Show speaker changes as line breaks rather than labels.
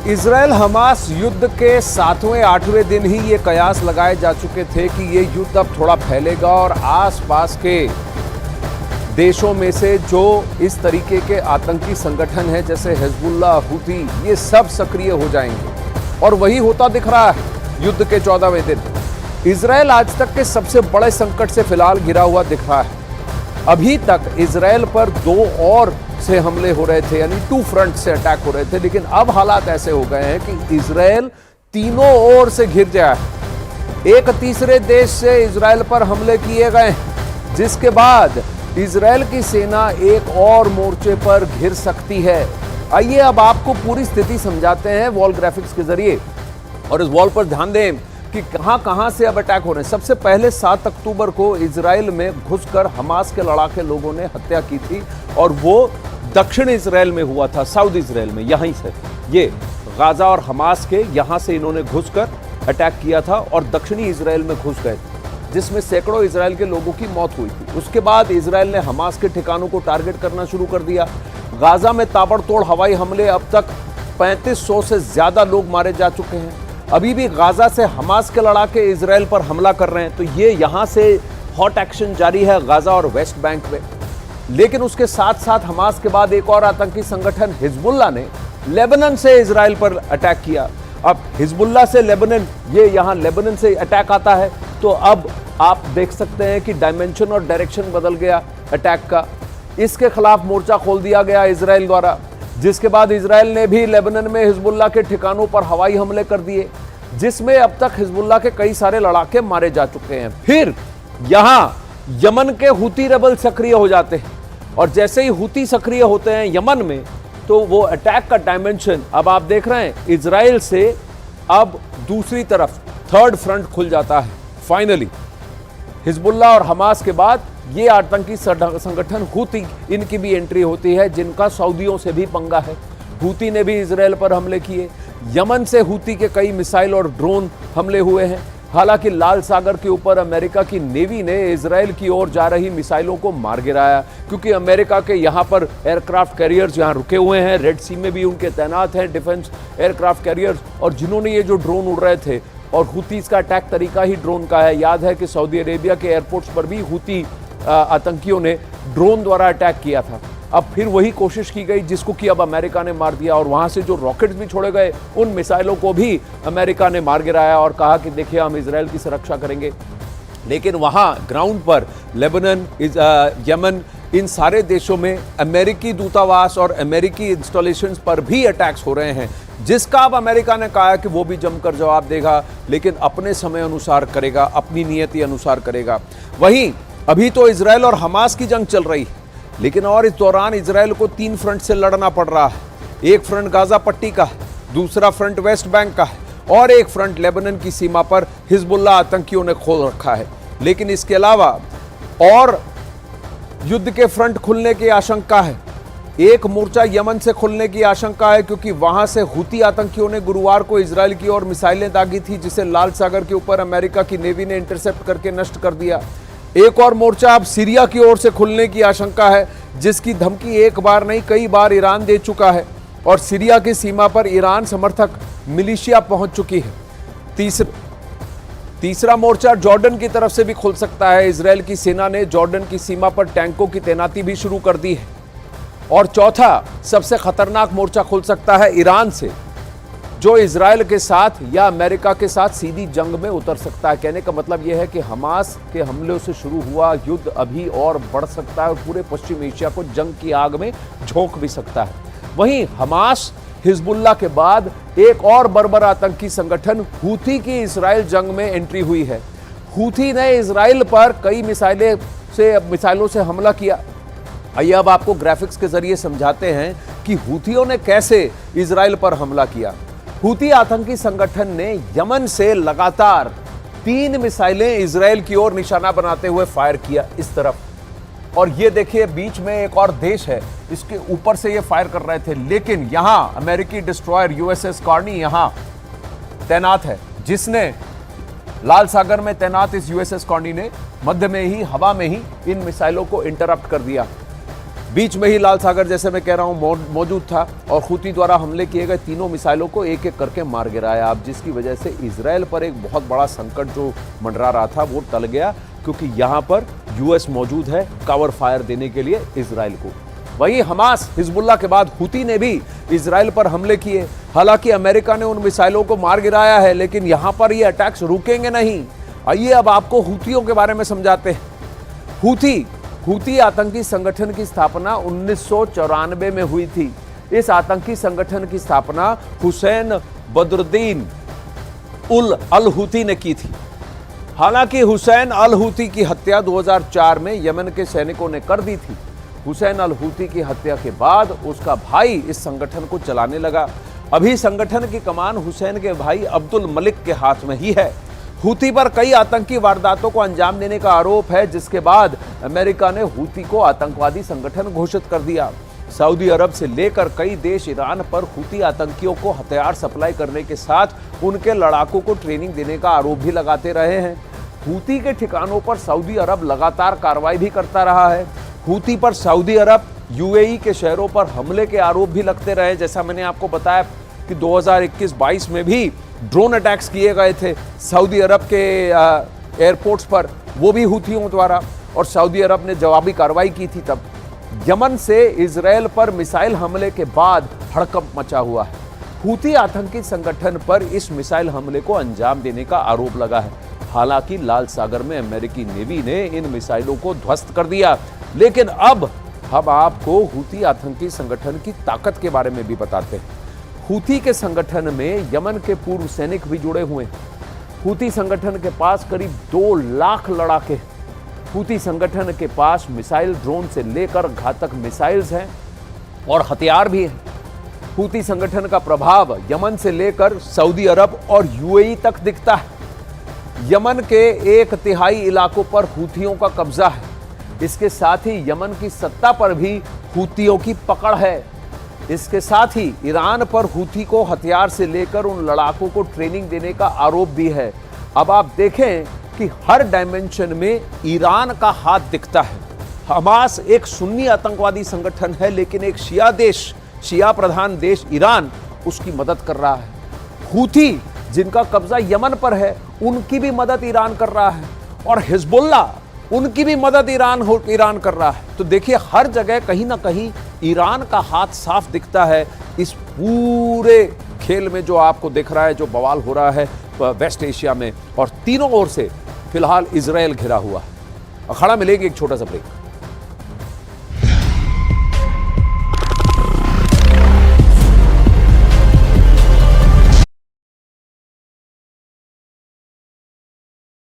Israel Hamas युद्ध के 7वें 8वें दिन ही ये कयास लगाए जा चुके थे कि ये युद्ध अब थोड़ा फैलेगा और आसपास के देशों में से जो इस तरीके के आतंकी संगठन हैं जैसे हिजबुल्लाह, हूती, ये सब सक्रिय हो जाएंगे। और वही होता दिख रहा है युद्ध के 14वें दिन। इजराइल आज तक के सबसे बड़े संकट से फिलहाल घिरा हुआ दिख रहा है। अभी तक इजराइल पर 2 और से हमले हो रहे थे, यानी 2 फ्रंट से अटैक हो रहे थे, लेकिन अब हालात ऐसे हो गए हैं कि इजराइल तीनों ओर से घिर गया है। एक तीसरे देश से इजराइल पर हमले किए गए, जिसके बाद इजराइल की सेना एक और मोर्चे पर घिर सकती है। आइए अब आपको पूरी स्थिति समझाते हैं वॉल ग्राफिक्स के जरिए, और इस वॉल पर ध्यान दें कि कहां से अब अटैक हो रहे हैं। सबसे पहले 7 अक्टूबर को इजराइल में घुसकर हमास के लड़ाके लोगों ने हत्या की थी, और वो दक्षिण इजराइल में हुआ था, साउथ इजराइल में। यहीं से ये गाजा और हमास के यहां से इन्होंने घुसकर अटैक किया था और दक्षिणी इजराइल में घुस गए थे, जिसमें सैकड़ों इजराइल के लोगों की मौत हुई थी। उसके बाद इजराइल ने हमास के ठिकानों को टारगेट करना शुरू कर दिया। गाजा में ताबड़तोड़ हवाई हमले, अब तक 3500 से ज्यादा लोग मारे जा चुके हैं। अभी भी गाजा से हमास के लड़ाके इजराइल पर हमला कर रहे हैं, तो ये यहां से हॉट एक्शन जारी है गाजा और वेस्ट बैंक में। लेकिन उसके साथ साथ हमास के बाद एक और आतंकी संगठन हिजबुल्लाह ने लेबनान से इजराइल पर अटैक किया। अब हिजबुल्लाह से लेबनान, ये यहां लेबनान से अटैक आता है, तो अब आप देख सकते हैं कि डायमेंशन और डायरेक्शन बदल गया अटैक का। इसके खिलाफ मोर्चा खोल दिया गया इजराइल द्वारा, जिसके बाद इजराइल ने भी लेबनान में हिजबुल्लाह के ठिकानों पर हवाई हमले कर दिए, जिसमें अब तक हिजबुल्लाह के कई सारे लड़ाके मारे जा चुके हैं। फिर यहां यमन के हूती रेबल सक्रिय हो जाते हैं, और जैसे ही हूती सक्रिय होते हैं यमन में, तो वो अटैक का डायमेंशन अब आप देख रहे हैं इजराइल से अब दूसरी तरफ थर्ड फ्रंट खुल जाता है। फाइनली हिजबुल्लाह और हमास के बाद ये आतंकी संगठन हूती, इनकी भी एंट्री होती है, जिनका सऊदियों से भी पंगा है। हूती ने भी इजराइल पर हमले किए। यमन से हूती के कई मिसाइल और ड्रोन हमले हुए हैं। हालांकि लाल सागर के ऊपर अमेरिका की नेवी ने इजराइल की ओर जा रही मिसाइलों को मार गिराया, क्योंकि अमेरिका के यहां पर एयरक्राफ्ट कैरियर्स यहां रुके हुए हैं, रेड सी में भी उनके तैनात हैं डिफेंस एयरक्राफ्ट कैरियर्स, और जिन्होंने ये जो ड्रोन उड़ रहे थे, और हूतीज का अटैक तरीका ही ड्रोन का है। याद है कि सऊदी अरेबिया के एयरपोर्ट्स पर भी हूती आतंकियों ने ड्रोन द्वारा अटैक किया था। अब फिर वही कोशिश की गई, जिसको कि अब अमेरिका ने मार दिया, और वहां से जो रॉकेट्स भी छोड़े गए, उन मिसाइलों को भी अमेरिका ने मार गिराया और कहा कि देखिए हम इजराइल की सुरक्षा करेंगे। लेकिन वहां ग्राउंड पर लेबनान, यमन, इन सारे देशों में अमेरिकी दूतावास और अमेरिकी इंस्टॉलेशंस पर भी अटैक्स हो रहे हैं, जिसका अब अमेरिका ने कहा कि वो भी जमकर जवाब देगा, लेकिन अपने समय अनुसार करेगा, अपनी नियति अनुसार करेगा। वहीं अभी तो इजराइल और हमास की जंग चल रही है, लेकिन और इस दौरान इजराइल को 3 फ्रंट से लड़ना पड़ रहा है। एक फ्रंट गाजा पट्टी का है, दूसरा फ्रंट वेस्ट बैंक का है, और एक फ्रंट लेबनान की सीमा पर हिजबुल्लाह आतंकियों ने खोल रखा है। लेकिन इसके अलावा और युद्ध के फ्रंट खुलने की आशंका है। एक मोर्चा यमन से खुलने की आशंका है, क्योंकि वहां से हूती आतंकियों ने गुरुवार को इजराइल की ओर मिसाइलें दागी थी, जिसे लाल सागर के ऊपर अमेरिका की नेवी ने इंटरसेप्ट करके नष्ट कर दिया। एक और मोर्चा अब सीरिया की ओर से खुलने की आशंका है, जिसकी धमकी एक बार नहीं कई बार ईरान दे चुका है, और सीरिया की सीमा पर ईरान समर्थक मिलिशिया पहुंच चुकी है। तीसरा मोर्चा जॉर्डन की तरफ से भी खुल सकता है। इजराइल की सेना ने जॉर्डन की सीमा पर टैंकों की तैनाती भी शुरू कर दी है। और चौथा सबसे खतरनाक मोर्चा खुल सकता है ईरान से, जो इजराइल के साथ या अमेरिका के साथ सीधी जंग में उतर सकता है। कहने का मतलब यह है कि हमास के हमलों से शुरू हुआ युद्ध अभी और बढ़ सकता है और पूरे पश्चिम एशिया को जंग की आग में झोंक भी सकता है। वहीं हमास, हिजबुल्लाह के बाद एक और बर्बर आतंकी संगठन हूती की इजराइल जंग में एंट्री हुई है। हूती ने इजराइल पर कई मिसाइलों से हमला किया। आइए अब आपको ग्राफिक्स के जरिए समझाते हैं कि हूतियों ने कैसे इजराइल पर हमला किया। हूती आतंकी संगठन ने यमन से लगातार 3 मिसाइलें इजराइल की ओर निशाना बनाते हुए फायर किया इस तरफ, और ये देखिए बीच में एक और देश है, इसके ऊपर से ये फायर कर रहे थे। लेकिन यहां अमेरिकी डिस्ट्रॉयर यूएसएस कार्नी यहां तैनात है, जिसने लाल सागर में तैनात इस यूएसएस कार्नी ने मध्य में ही, हवा में ही इन मिसाइलों को इंटरप्ट कर दिया। बीच में ही लाल सागर, जैसे मैं कह रहा हूं, मौजूद था और हूती द्वारा हमले किए गए तीनों मिसाइलों को एक एक करके मार गिराया। अब जिसकी वजह से इजराइल पर एक बहुत बड़ा संकट जो मंडरा रहा था वो टल गया, क्योंकि यहां पर यूएस मौजूद है कवर फायर देने के लिए इजराइल को। वहीं हमास, हिजबुल्लाह के बाद हूती ने भी इजराइल पर हमले किए। हालांकि अमेरिका ने उन मिसाइलों को मार गिराया है, लेकिन यहां पर ये अटैक्स रुकेंगे नहीं। आइए अब आपको हूतियों के बारे में समझाते हैं। हूती आतंकी संगठन की स्थापना 1994 में हुई थी। इस आतंकी संगठन की स्थापना हुसैन बदरुद्दीन अल हूती ने की थी। हालांकि हुसैन अल हूती की हत्या 2004 में यमन के सैनिकों ने कर दी थी। हुसैन अल हूती की हत्या के बाद उसका भाई इस संगठन को चलाने लगा। अभी संगठन की कमान हुसैन के भाई अब्दुल मलिक के हाथ में ही है। हूती पर कई आतंकी वारदातों को अंजाम देने का आरोप है, जिसके बाद अमेरिका ने हूती को आतंकवादी संगठन घोषित कर दिया। सऊदी अरब से लेकर कई देश ईरान पर हूती आतंकियों को हथियार सप्लाई करने के साथ उनके लड़ाकों को ट्रेनिंग देने का आरोप भी लगाते रहे हैं। हूती के ठिकानों पर सऊदी अरब लगातार कार्रवाई भी करता रहा है। हूती पर सऊदी अरब, यूएई के शहरों पर हमले के आरोप भी लगते रहे। जैसा मैंने आपको बताया कि 2021-22 में भी ड्रोन अटैक्स किए गए थे सऊदी अरब के एयरपोर्ट्स पर, वो भी हूथियों द्वारा, और सऊदी अरब ने जवाबी कार्रवाई की थी। तब यमन से इजराइल पर मिसाइल हमले के बाद हड़कंप मचा हुआ है। हूती आतंकी संगठन पर इस मिसाइल हमले को अंजाम देने का आरोप लगा है। हालांकि लाल सागर में अमेरिकी नेवी ने इन मिसाइलों को ध्वस्त कर दिया। लेकिन अब हम आपको हूती आतंकी संगठन की ताकत के बारे में भी बताते हैं। हूती के संगठन में यमन के पूर्व सैनिक भी जुड़े हुए हैं। हूती संगठन के पास करीब 2 लाख लड़ाके हैं। हूती संगठन के पास मिसाइल, ड्रोन से लेकर घातक मिसाइल्स हैं और हथियार भी हैं। हूती संगठन का प्रभाव यमन से लेकर सऊदी अरब और यूएई तक दिखता है। यमन के 1/3 इलाकों पर हूथियों का कब्जा है। इसके साथ ही यमन की सत्ता पर भी हूथियों की पकड़ है। इसके साथ ही ईरान पर हूथी को हथियार से लेकर उन लड़ाकों को ट्रेनिंग देने का आरोप भी है। अब आप देखें कि हर डायमेंशन में ईरान का हाथ दिखता है। हमास एक सुन्नी आतंकवादी संगठन है, लेकिन एक शिया प्रधान देश ईरान उसकी मदद कर रहा है। हूथी जिनका कब्जा यमन पर है, उनकी भी मदद ईरान कर रहा है, और हिजबुल्लाह, उनकी भी मदद ईरान कर रहा है। तो देखिए, हर जगह कहीं ना कहीं ईरान का हाथ साफ दिखता है इस पूरे खेल में जो आपको दिख रहा है, जो बवाल हो रहा है वेस्ट एशिया में, और तीनों ओर से फिलहाल इजराइल घिरा हुआ है। अखाड़ा मिलेगी एक छोटा सा ब्रेक।